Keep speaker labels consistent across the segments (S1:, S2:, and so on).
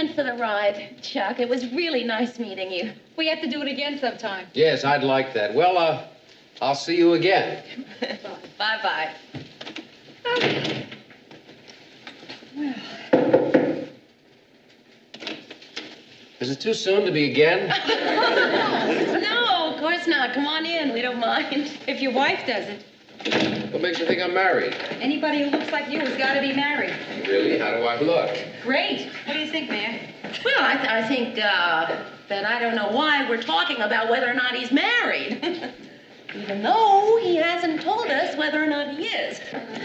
S1: again for the ride, Chuck. It was really nice meeting you.
S2: We have to do it again sometime.
S3: Yes, I'd like that. Well, I'll see you again.
S1: Bye-bye.
S3: Is it too soon to be again?
S1: No, of course not. Come on in. We don't mind.
S2: If your wife doesn't.
S3: What makes you think I'm married?
S2: Anybody who looks like you has got to be married.
S3: Really? How do I look?
S2: Great. What do you think, Mayor?
S1: Well, I think that I don't know why we're talking about whether or not he's married. Even though he hasn't told us whether or not he is.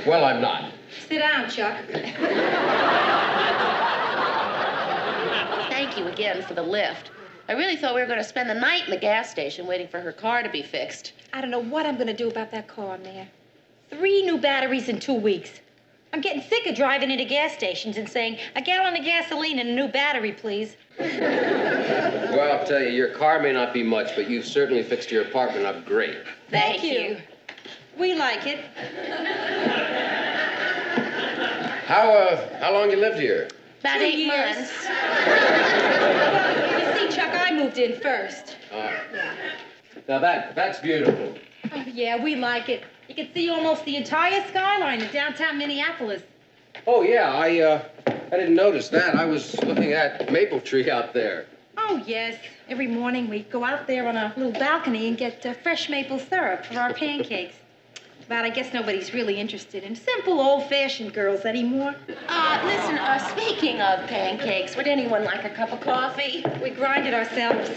S3: Well, I'm not.
S2: Sit down, Chuck.
S1: Thank you again for the lift. I really thought we were going to spend the night in the gas station waiting for her car to be fixed.
S2: I don't know what I'm going to do about that car, Mayor. 3 new batteries in 2 weeks. I'm getting sick of driving into gas stations and saying, a gallon of gasoline and a new battery, please.
S3: Well, I'll tell you, your car may not be much, but you've certainly fixed your apartment up great.
S1: Thank you.
S2: We like it.
S3: How long you lived here?
S1: About
S2: 2
S1: 8
S2: years.
S1: months.
S2: Well, you see, Chuck, I moved in first.
S3: Now that's beautiful.
S2: Oh, yeah, we like it. You can see almost the entire skyline of downtown Minneapolis.
S3: Oh yeah, I didn't notice that. I was looking at maple tree out there.
S2: Oh, yes. Every morning we go out there on a little balcony and get fresh maple syrup for our pancakes. But I guess nobody's really interested in simple, old-fashioned girls anymore.
S1: Listen, speaking of pancakes, would anyone like a cup of coffee?
S2: We grind it ourselves.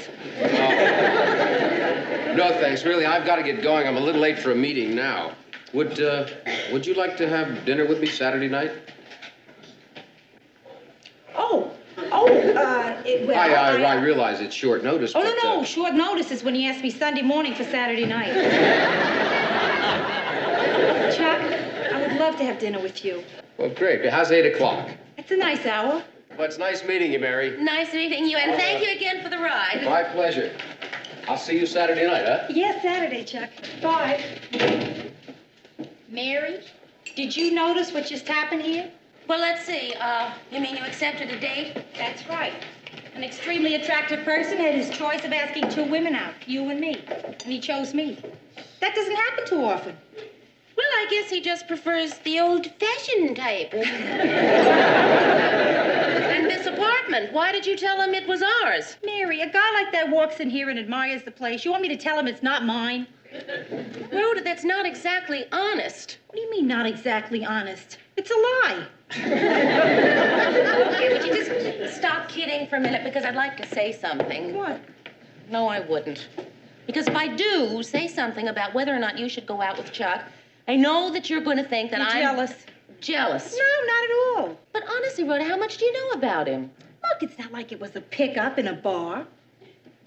S3: No, thanks. Really, I've got to get going. I'm a little late for a meeting now. Would you like to have dinner with me Saturday night? I realize it's short notice,
S2: Oh,
S3: but...
S2: no. Short notice is when you ask me Sunday morning for Saturday night. Chuck, I would love to have dinner with you.
S3: Well, great. How's 8 o'clock?
S2: It's a nice hour.
S3: Well, it's nice meeting you, Mary.
S1: Nice meeting you, and thank you again for the ride.
S3: My pleasure. I'll see you Saturday night, huh?
S2: Yes, Saturday, Chuck. Bye. Mary, did you notice what just happened here?
S1: Well, let's see. You mean you accepted a date?
S2: That's right. An extremely attractive person had his choice of asking 2 women out, you and me, and he chose me. That doesn't happen too often.
S1: Well, I guess he just prefers the old-fashioned type. And this apartment, why did you tell him it was ours?
S2: Mary, a guy like that walks in here and admires the place. You want me to tell him it's not mine?
S1: Rhoda, that's not exactly honest.
S2: What do you mean, not exactly honest? It's a lie.
S1: Okay, would you just stop kidding for a minute, because I'd like to say something.
S2: What?
S1: No, I wouldn't. Because if I do say something about whether or not you should go out with Chuck, I know that you're going to think that I'm...
S2: jealous.
S1: Jealous?
S2: No, not at all.
S1: But honestly, Rhoda, how much do you know about him?
S2: Look, it's not like it was a pickup in a bar.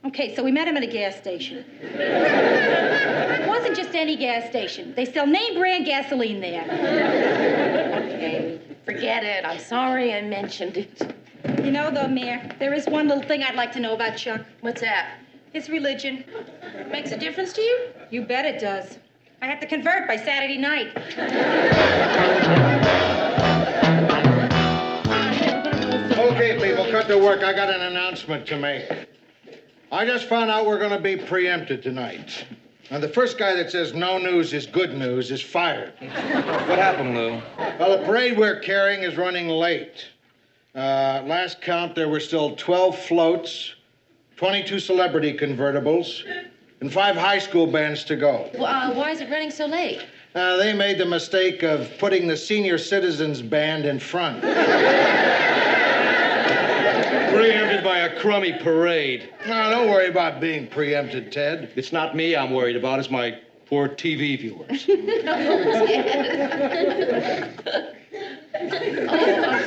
S2: Okay, so we met him at a gas station. It wasn't just any gas station. They sell name-brand gasoline there.
S1: Okay, forget it. I'm sorry I mentioned it.
S2: You know, though, Mayor, there is one little thing I'd like to know about Chuck.
S1: What's that?
S2: His religion.
S1: Makes a difference to you?
S2: You bet it does. I have to convert by Saturday night.
S4: Okay, people, cut to work. I got an announcement to make. I just found out we're going to be preempted tonight. Now, the first guy that says no news is good news is fired.
S5: What happened, Lou?
S4: Well, the parade we're carrying is running late. Last count, there were still 12 floats, 22 celebrity convertibles, and 5 high school bands to go.
S1: Why is it running so late?
S4: They made the mistake of putting the senior citizens band in front.
S5: Preempted by a crummy parade.
S4: No, don't worry about being preempted, Ted.
S5: It's not me I'm worried about, it's my poor TV viewers.
S1: I'm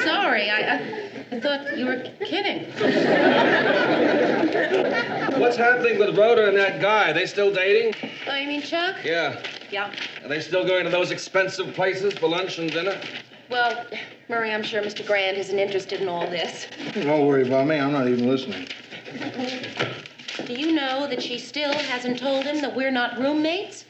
S1: sorry. I thought you were kidding.
S5: What's happening with Rhoda and that guy? Are they still dating?
S1: Oh, you mean Chuck?
S5: Yeah.
S1: Yeah.
S5: Are they still going to those expensive places for lunch and dinner?
S1: Well, Murray, I'm sure Mr. Grant isn't interested in all this.
S4: Don't worry about me. I'm not even listening.
S1: do you know that she still hasn't told him that we're not roommates?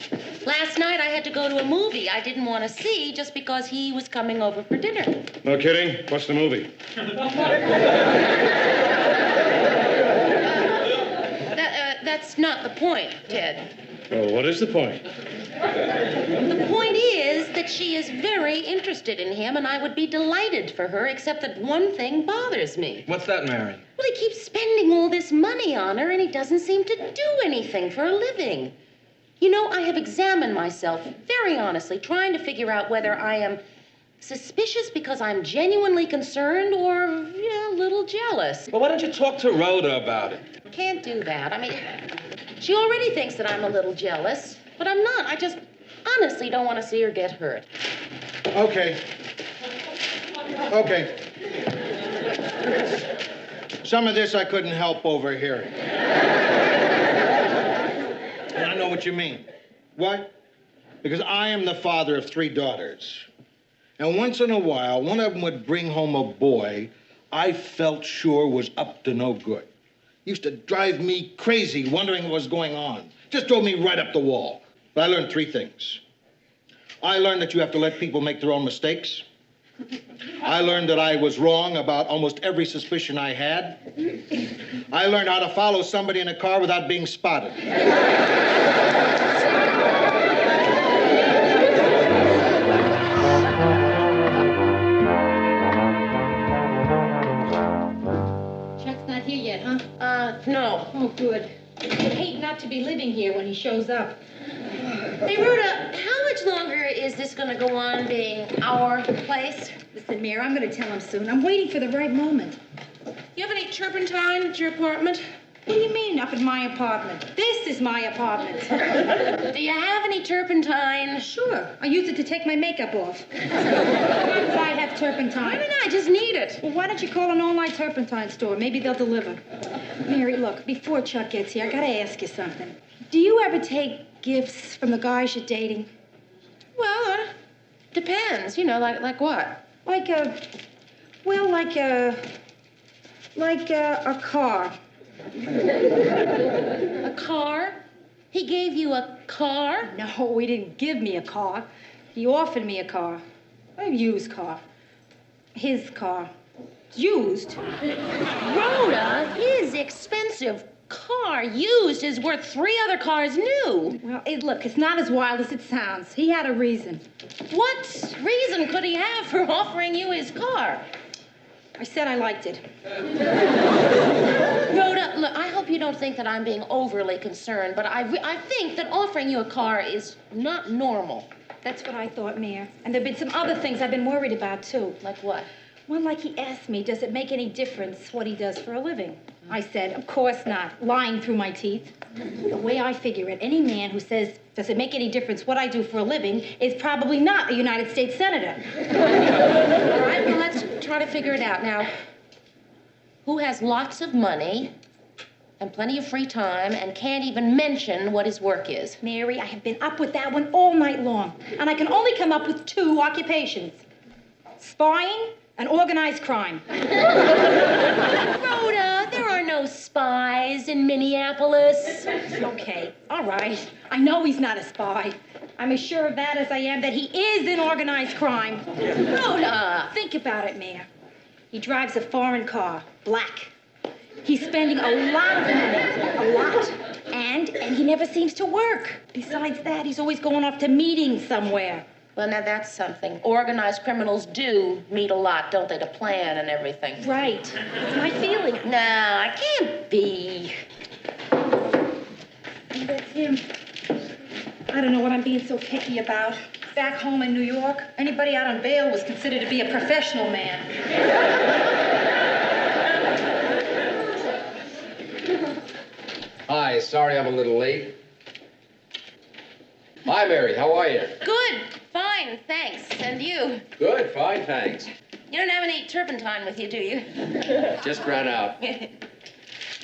S1: Last night I had to go to a movie I didn't want to see just because he was coming over for dinner.
S4: No kidding? What's the movie?
S1: That's not the point, Ted.
S4: Oh, what is the point?
S1: The point is that she is very interested in him, and I would be delighted for her, except that one thing bothers me.
S5: What's that, Mary?
S1: Well, he keeps spending all this money on her, and he doesn't seem to do anything for a living. You know, I have examined myself very honestly, trying to figure out whether I am suspicious because I'm genuinely concerned or, a little jealous.
S5: Well, why don't you talk to Rhoda about it?
S1: Can't do that. I mean, she already thinks that I'm a little jealous, but I'm not. I just honestly don't want to see her get hurt.
S4: Okay. Some of this I couldn't help overhearing. And I know what you mean. Why? Because I am the father of 3 daughters. And once in a while, one of them would bring home a boy I felt sure was up to no good. Used to drive me crazy wondering what was going on. Just drove me right up the wall. But I learned 3 things. I learned that you have to let people make their own mistakes. I learned that I was wrong about almost every suspicion I had. I learned how to follow somebody in a car without being spotted.
S2: Chuck's not here yet, huh?
S1: No.
S2: Oh, good. I'd hate not to be living here when he shows up.
S1: Hey, Rhoda, how much longer is this going to go on being our place?
S2: Listen, Mary, I'm going to tell him soon. I'm waiting for the right moment.
S1: You have any turpentine at your apartment?
S2: What do you mean, up in my apartment? This is my apartment.
S1: Do you have any turpentine?
S2: Sure. I use it to take my makeup off. If I have turpentine.
S1: I just need it.
S2: Well, why don't you call an online turpentine store? Maybe they'll deliver. Mary, look, before Chuck gets here, I got to ask you something. Do you ever take gifts from the guys you're dating?
S1: Well, depends. Like what?
S2: Like a car.
S1: A car? He gave you a car?
S2: No, he didn't give me a car. He offered me a car. A used car. His car. Used?
S1: Rhoda, his expensive car used is worth 3 other cars new.
S2: Well, look, it's not as wild as it sounds. He had a reason.
S1: What reason could he have for offering you his car?
S2: I said I liked it.
S1: Rhoda, look, I hope you don't think that I'm being overly concerned, but I think that offering you a car is not normal.
S2: That's what I thought, Mayor. And there've been some other things I've been worried about, too.
S1: Like what?
S2: Well, like he asked me, does it make any difference what he does for a living? I said, of course not, lying through my teeth. The way I figure it, any man who says, does it make any difference what I do for a living, is probably not a United States Senator.
S1: All right, well, let's try to figure it out. Now, who has lots of money and plenty of free time and can't even mention what his work is?
S2: Mary, I have been up with that one all night long, and I can only come up with 2 occupations. Spying and organized crime.
S1: Rhoda, there are no spies in Minneapolis.
S2: Okay, all right. I know he's not a spy. I'm as sure of that as I am that he is in organized crime.
S1: Rhoda!
S2: Think about it, Mayor. He drives a foreign car, black. He's spending a lot of money, a lot. And he never seems to work. Besides that, he's always going off to meetings somewhere.
S1: Well, now that's something. Organized criminals do meet a lot, don't they, to plan and everything.
S2: Right. That's my feeling.
S1: No, I can't be.
S2: That's him. I don't know what I'm being so picky about. Back home in New York, anybody out on bail was considered to be a professional man.
S3: Hi, sorry I'm a little late. Hi, Mary, how are you?
S1: Good, fine, thanks. And you?
S3: Good, fine, thanks.
S1: You don't have any turpentine with you, do you?
S3: Just ran out.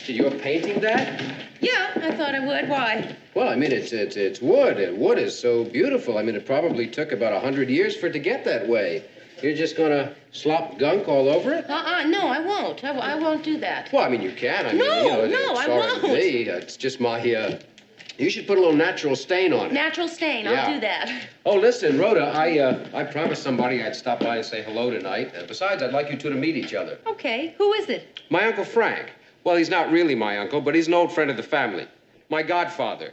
S3: You're painting that?
S1: Yeah, I thought I would. Why?
S3: Well, I mean, it's wood, and wood is so beautiful. I mean, it probably took about 100 years for it to get that way. You're just gonna slop gunk all over it?
S1: No, I won't. I won't do that.
S3: Well, I mean, you can. I mean,
S1: No,
S3: you know,
S1: no,
S3: it's
S1: I
S3: all right with
S1: won't.
S3: me. It's just my, you should put a little natural stain on it.
S1: Natural stain,
S3: Yeah.
S1: I'll do that.
S3: Oh, listen, Rhoda, I promised somebody I'd stop by and say hello tonight. Besides, I'd like you two to meet each other.
S2: Okay, who is it?
S3: My Uncle Frank. Well, he's not really my uncle, but he's an old friend of the family. My godfather.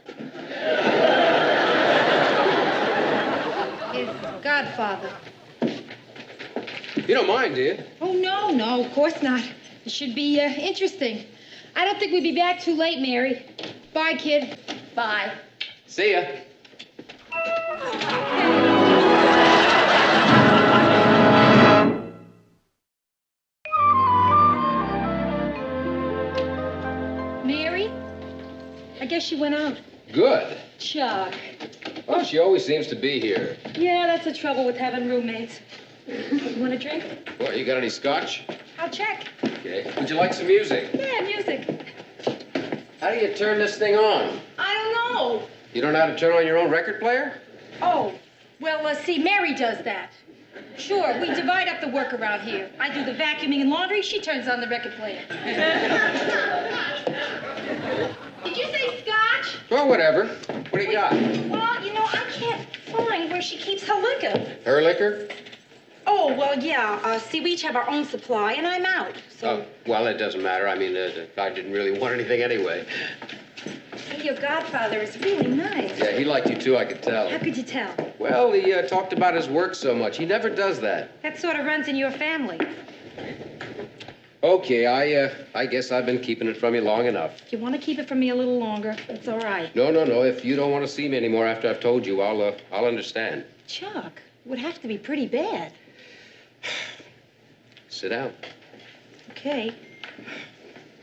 S2: His godfather.
S3: You don't mind, do you?
S2: Oh, no, of course not. It should be interesting. I don't think we'd be back too late, Mary. Bye, kid.
S1: Bye.
S3: See ya.
S2: Mary? I guess she went out.
S3: Good.
S2: Chuck.
S3: Well, she always seems to be here.
S2: Yeah, that's the trouble with having roommates. You want a drink?
S3: Well, you got any scotch?
S2: I'll check.
S3: Okay. Would you like some music?
S2: Yeah, music.
S3: How do you turn this thing on?
S2: I don't know.
S3: You don't know how to turn on your own record player?
S2: Oh, well, see, Mary does that. Sure, we divide up the work around here. I do the vacuuming and laundry, she turns on the record player. Did you say scotch?
S3: Well, whatever. What do you got?
S2: Well, you know, I can't find where she keeps her liquor.
S3: Her liquor?
S2: Oh, well, yeah. See, we each have our own supply, and I'm out, so...
S3: Oh, well, it doesn't matter. I mean, I didn't really want anything anyway.
S2: Hey, your godfather is really nice.
S3: Yeah, he liked you too, I could tell.
S2: How could you tell?
S3: Well, he talked about his work so much. He never does that.
S2: That sort of runs in your family.
S3: Okay, I guess I've been keeping it from you long enough.
S2: If you want to keep it from me a little longer, it's all right.
S3: No. If you don't want to see me anymore after I've told you, I'll understand.
S2: Chuck, it would have to be pretty bad.
S3: Sit down.
S2: Okay.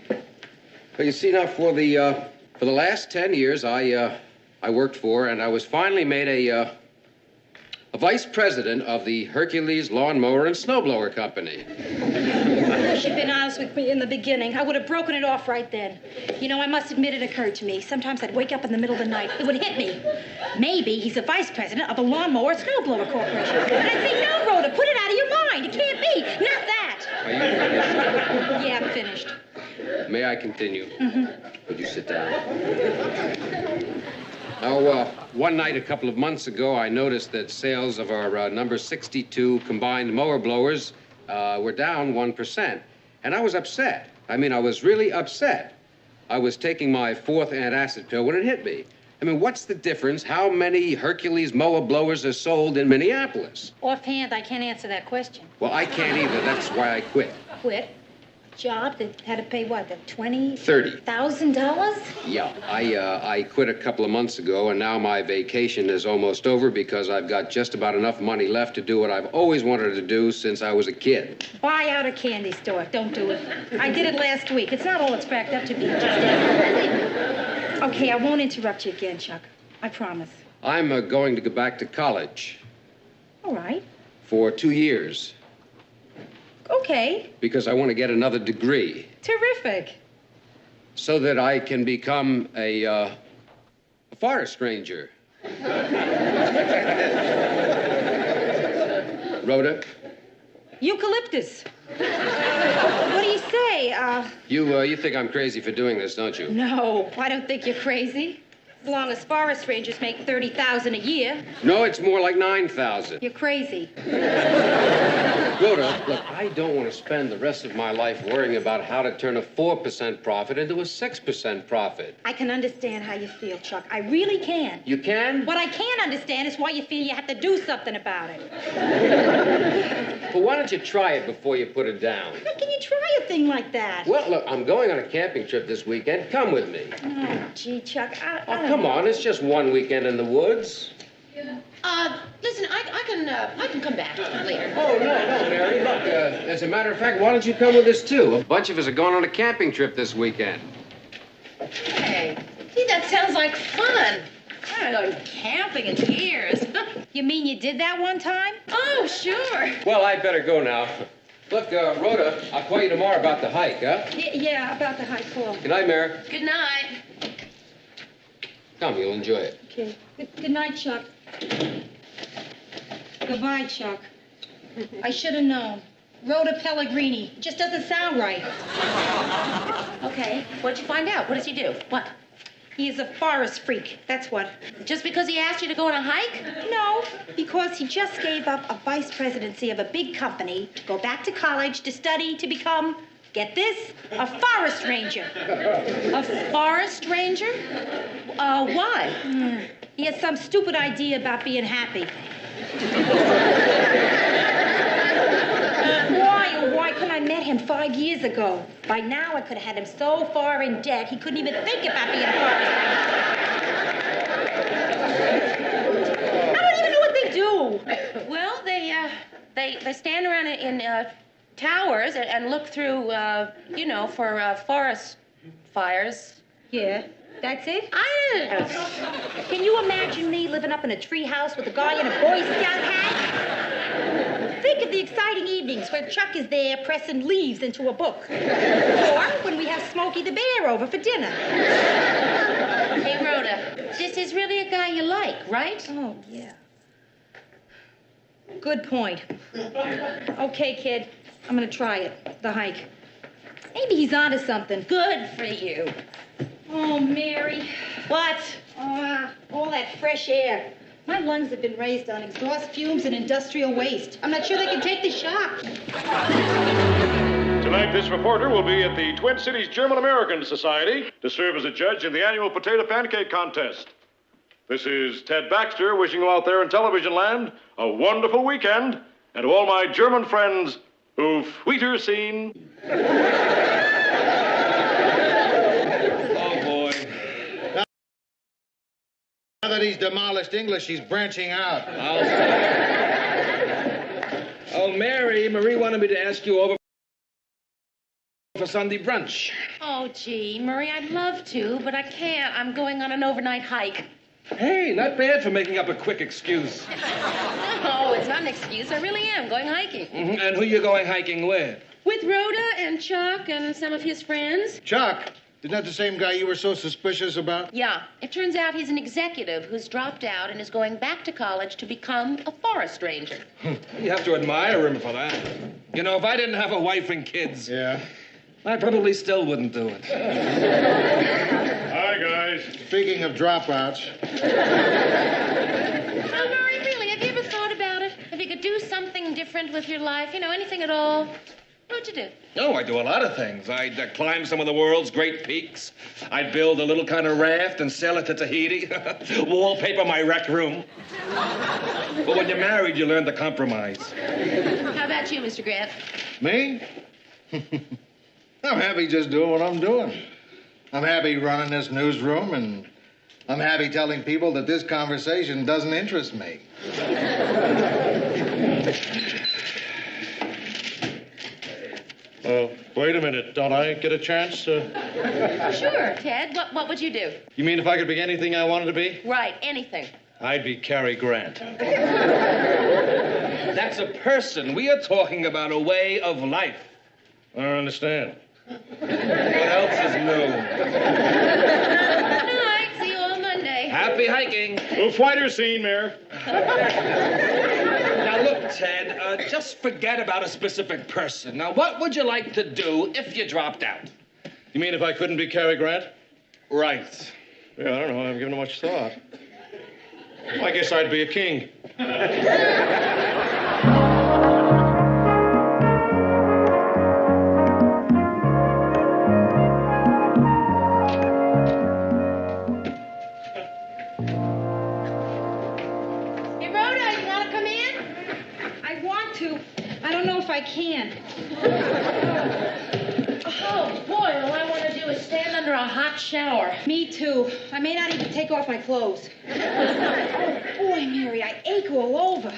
S3: Well, you see now, for the last 10 years, I worked for, and I was finally made a vice president of the Hercules Lawnmower and Snowblower Company.
S2: I wish you'd been honest with me in the beginning. I would have broken it off right then. You know, I must admit it occurred to me. Sometimes I'd wake up in the middle of the night. It would hit me. Maybe he's a vice president of a Lawnmower and Snowblower Corporation. And I'd say, no, Rhoda, put it out of your mind. It can't be. Not that.
S3: Are you finished?
S2: Yeah, I'm finished.
S3: May I continue? Mm-hmm. Would you sit down? Now, one night a couple of months ago, I noticed that sales of our number 62 combined mower blowers were down 1%. And I was upset. I mean, I was really upset. I was taking my fourth antacid pill when it hit me. I mean, what's the difference? How many Hercules mower blowers are sold in Minneapolis?
S2: Offhand, I can't answer that question.
S3: Well, I can't either. That's why I quit.
S2: Quit? Job that had to pay what, the $20,000?
S3: $30,000? Yeah, I quit a couple of months ago, and now my vacation is almost over because I've got just about enough money left to do what I've always wanted to do since I was a kid.
S2: Buy out a candy store. Don't do it. I did it last week. It's not all it's cracked up to be. Just okay, I won't interrupt you again, Chuck. I promise.
S3: I'm going to go back to college.
S2: All right.
S3: For 2 years.
S2: Okay.
S3: Because I want to get another degree.
S2: Terrific.
S3: So that I can become a forest ranger. Rhoda?
S2: Eucalyptus. What do you say?
S3: You think I'm crazy for doing this, don't you?
S2: No, I don't think you're crazy. As long as forest rangers make $30,000 a year.
S3: No, it's more like 9,000.
S2: You're crazy.
S3: Rhoda, look, I don't want to spend the rest of my life worrying about how to turn a 4% profit into a 6% profit.
S2: I can understand how you feel, Chuck. I really can.
S3: You can?
S2: What I can't understand is why you feel you have to do something about it.
S3: Well, why don't you try it before you put it down?
S2: How can you try a thing like that?
S3: Well, look, I'm going on a camping trip this weekend. Come with me.
S2: Oh, gee, Chuck, I don't
S3: Come on, it's just one weekend in the woods.
S1: Listen, I can come back later.
S3: Oh, no, Mary. Look, as a matter of fact, why don't you come with us, too? A bunch of us are going on a camping trip this weekend.
S1: Hey, gee, that sounds like fun. I haven't gone camping in years.
S2: You mean you did that one time?
S1: Oh, sure.
S3: Well, I'd better go now. Look, Rhoda, I'll call you tomorrow about the hike, huh?
S2: Yeah, about the high call.
S3: Good night, Mary.
S1: Good night.
S3: Come, you'll enjoy it.
S2: Okay. Good night, Chuck. Goodbye, Chuck. I should have known. Rhoda Pellegrini. It just doesn't sound right.
S1: Okay, what'd you find out? What does he do? What?
S2: He is a forest freak, that's what.
S1: Just because he asked you to go on a hike?
S2: No, because he just gave up a vice presidency of a big company to go back to college to study to become, get this, a forest ranger.
S1: A forest ranger? Why?
S2: He has some stupid idea about being happy. Why couldn't I met him 5 years ago? By now I could have had him so far in debt he couldn't even think about being a forest ranger. I don't even know what they do.
S1: Well, they stand around in towers and look through, for forest fires.
S2: Yeah, that's it?
S1: Can you imagine me living up in a treehouse with a guy in a Boy Scout hat?
S2: Think of the exciting evenings where Chuck is there pressing leaves into a book. Or when we have Smokey the Bear over for dinner.
S1: Hey, Rhoda, this is really a guy you like, right?
S2: Oh, yeah. Good point. Okay, kid, I'm gonna try it, the hike. Maybe he's onto something.
S1: Good for you.
S2: Oh, Mary.
S1: What?
S2: All that fresh air. My lungs have been raised on exhaust fumes and industrial waste. I'm not sure they can take the shock.
S6: Tonight, this reporter will be at the Twin Cities German-American Society to serve as a judge in the annual potato pancake contest. This is Ted Baxter wishing you out there in television land a wonderful weekend, and to all my German friends who've weiter seen.
S4: Now that he's demolished English, he's branching out.
S5: Oh, Marie wanted me to ask you over for Sunday brunch.
S1: Oh, gee, Murray, I'd love to, but I can't. I'm going on an overnight hike.
S5: Hey, not bad for making up a quick excuse.
S1: No, it's not an excuse. I really am going hiking.
S5: Mm-hmm. And who you going hiking with?
S1: With Rhoda and Chuck and some of his friends.
S4: Chuck? Isn't that the same guy you were so suspicious about?
S1: Yeah. It turns out he's an executive who's dropped out and is going back to college to become a forest ranger.
S5: You have to admire him for that. You know, if I didn't have a wife and kids...
S4: Yeah?
S5: I probably still wouldn't do it.
S6: Hi, guys.
S4: Speaking of dropouts...
S1: Oh, Murray, really, have you ever thought about it? If you could do something different with your life, anything at all, what'd you do?
S5: Oh, I do a lot of things. I'd climb some of the world's great peaks. I'd build a little kind of raft and sell it to Tahiti. Wallpaper my rec room. But when you're married, you learn to compromise.
S1: How about you, Mr. Grant?
S4: Me? I'm happy just doing what I'm doing. I'm happy running this newsroom, and I'm happy telling people that this conversation doesn't interest me.
S6: Wait a minute. Don't I get a chance?
S1: Sure, Ted. What would you do?
S6: You mean if I could be anything I wanted to be?
S1: Right, anything.
S6: I'd be Cary Grant.
S5: That's a person. We are talking about a way of life.
S6: I don't understand.
S5: What else is new?
S1: Good night. See you on Monday.
S5: Happy hiking.
S6: Oof, wider scene, Mayor.
S5: Now, look, Ted, just forget about a specific person. Now, what would you like to do if you dropped out?
S6: You mean if I couldn't be Cary Grant?
S5: Right.
S6: Yeah, I don't know. I haven't given it much thought. I guess I'd be a king.
S2: I can.
S1: Oh, boy, all I want to do is stand under a hot shower.
S2: Me too. I may not even take off my clothes. Oh, boy, Mary, I ache all over.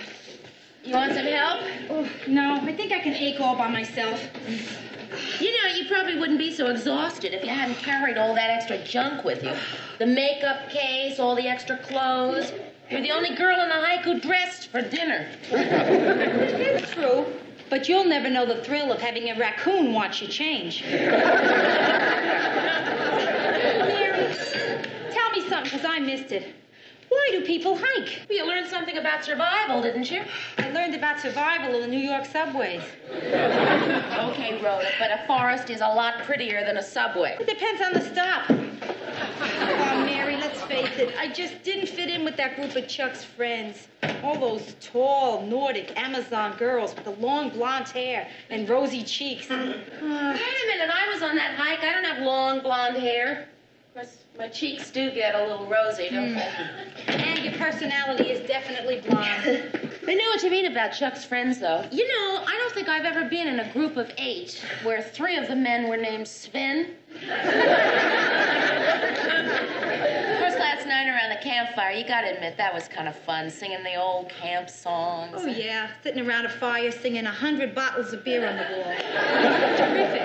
S1: You want some help?
S2: Oh, no, I think I can ache all by myself.
S1: You probably wouldn't be so exhausted if you hadn't carried all that extra junk with you. The makeup case, all the extra clothes. You're the only girl in the hike who dressed for dinner.
S2: It's true. But you'll never know the thrill of having a raccoon watch you change. Mary, tell me something, because I missed it. Why do people hike?
S1: You learned something about survival, didn't you?
S2: I learned about survival in the New York subways.
S1: Okay, Rhoda, but a forest is a lot prettier than a subway.
S2: It depends on the stop. Oh, Mary, let's face it. I just didn't fit in with that group of Chuck's friends. All those tall, Nordic Amazon girls with the long blonde hair and rosy cheeks.
S1: Wait a minute, I was on that hike. I don't have long blonde hair. Of course, my cheeks do get a little rosy, don't they?
S2: And your personality is definitely blonde.
S1: I know what you mean about Chuck's friends, though. You know, I don't think I've ever been in a group of 8 where 3 of the men were named Sven. Of course, last night around the campfire, you gotta admit, that was kind of fun, singing the old camp songs.
S2: Oh, yeah, sitting around a fire singing 100 bottles of beer on the wall. Terrific.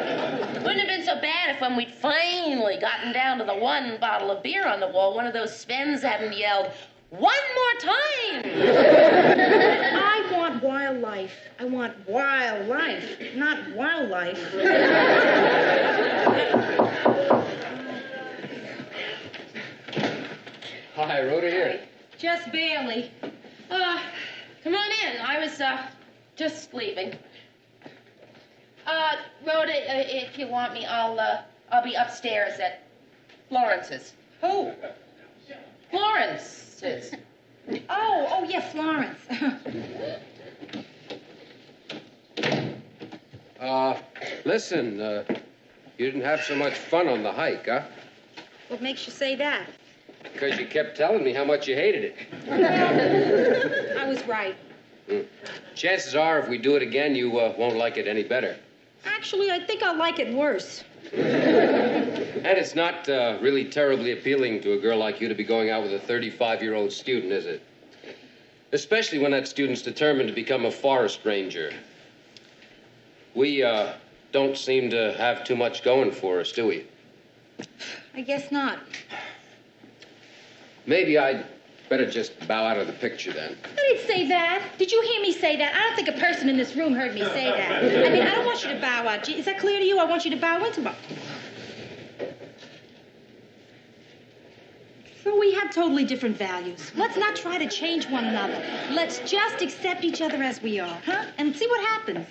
S1: Wouldn't have been so bad if when we'd finally gotten down to the 1 bottle of beer on the wall, one of those Svens hadn't yelled, "One more time!"
S2: I want wildlife. I want wildlife, not wildlife.
S3: Hi, Rhoda here.
S2: Just barely.
S1: Come on in. I was, just leaving. Rhoda, if you want me, I'll be upstairs at Florence's.
S2: Who?
S1: Florence's.
S2: Oh, yeah, Florence.
S3: Listen, you didn't have so much fun on the hike, huh?
S2: What makes you say that?
S3: Because you kept telling me how much you hated it.
S2: I was right.
S3: Chances are, if we do it again, you won't like it any better.
S2: Actually, I think I'll like it worse.
S3: And it's not really terribly appealing to a girl like you to be going out with a 35-year-old student, is it? Especially when that student's determined to become a forest ranger. We don't seem to have too much going for us, do we?
S2: I guess not.
S3: Maybe I'd better just bow out of the picture then.
S2: I didn't say that. Did you hear me say that? I don't think a person in this room heard me say that. I mean, I don't want you to bow out. Is that clear to you? I want you to bow into it. So we have totally different values. Let's not try to change one another. Let's just accept each other as we are, huh? And see what happens.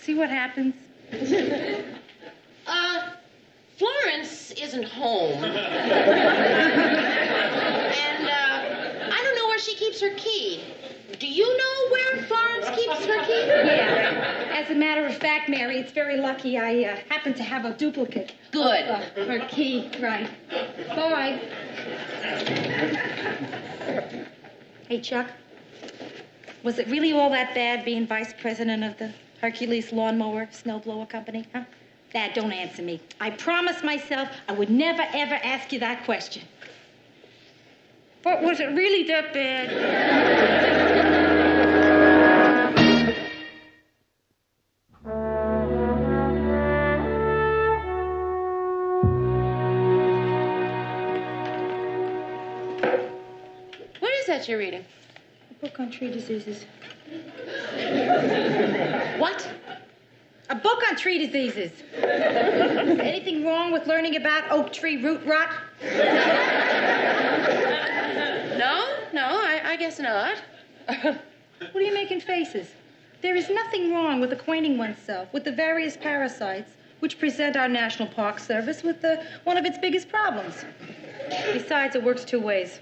S2: See what happens?
S1: Florence isn't home. And, I don't know where she keeps her key. Do you know where Florence keeps her key?
S2: Yeah. As a matter of fact, Mary, it's very lucky I happen to have a duplicate.
S1: Good.
S2: Her key, right. Bye. Hey, Chuck. Was it really all that bad being vice president of the Hercules Lawnmower Snowblower Company, huh? Dad, don't answer me. I promised myself I would never, ever ask you that question. But was it really that bad?
S1: What is that you're reading?
S2: A book on tree diseases.
S1: What?
S2: A book on tree diseases. Anything wrong with learning about oak tree root rot?
S1: No, I guess not.
S2: What are you making faces? There is nothing wrong with acquainting oneself with the various parasites which present our National Park Service with one of its biggest problems. Besides, it works 2 ways.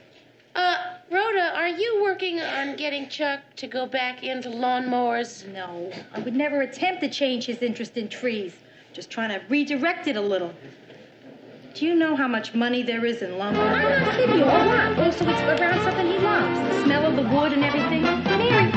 S1: Rhoda, are you working on getting Chuck to go back into lawnmowers?
S2: No, I would never attempt to change his interest in trees. Just trying to redirect it a little. Do you know how much money there is in lumber? I'm not kidding you, a lot. Also, it's around something he loves. The smell of the wood and everything. Mary,